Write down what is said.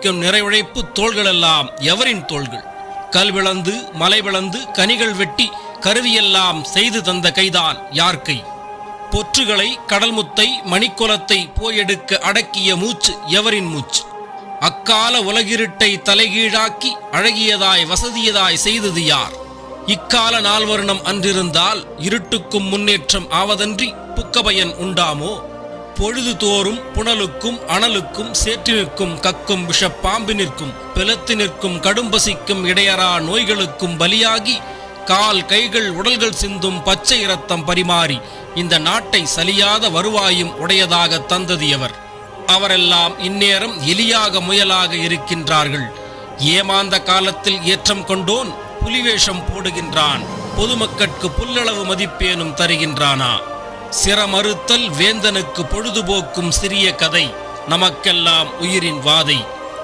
உழைக்கும் நிறைவுழைப்பு தோள்களெல்லாம் எவரின் தோள்கள்? கல் விளந்து மலை விளந்து கனிகள் வெட்டி கருவியெல்லாம் செய்து தந்த கைதான் யார் கை? பொற்றுகளை கடல்முத்தை மணிக்குலத்தை போயெடுக்க அடக்கிய மூச்சு எவரின் மூச்சு? அக்கால உலகிருட்டை தலைகீழாக்கி அழகியதாய் வசதியதாய் செய்தது யார்? இக்கால நால்வருணம் அன்றிருந்தால் இருட்டுக்கும் முன்னேற்றம் ஆவதன்றி புக்கபயன் உண்டாமோ? பொழுது தோறும் புனலுக்கும் அனலுக்கும் சேற்றினிற்கும் கக்கும் விஷப்பாம்பினிற்கும் பிளத்தினிற்கும் கடும்பசிக்கும் இடையறா நோய்களுக்கும் பலியாகி கால் கைகள் உடல்கள் சிந்தும் பச்சை இரத்தம் பரிமாறி இந்த நாட்டை சலியாத வருவாயும் உடையதாக தந்தது எவர்? அவரெல்லாம் இந்நேரம் எலியாக முயலாக இருக்கின்றார்கள். ஏமாந்த காலத்தில் ஏற்றம் கொண்டோன் புலிவேஷம் போடுகின்றான், பொதுமக்கட்கு புல்லளவு மதிப்பேனும் தருகின்றானா? சிரமறுத்தல் வேந்தனுக்கு பொழுதுபோக்கும் சிறிய கதை, நமக்கெல்லாம் உயிரின் வாதை.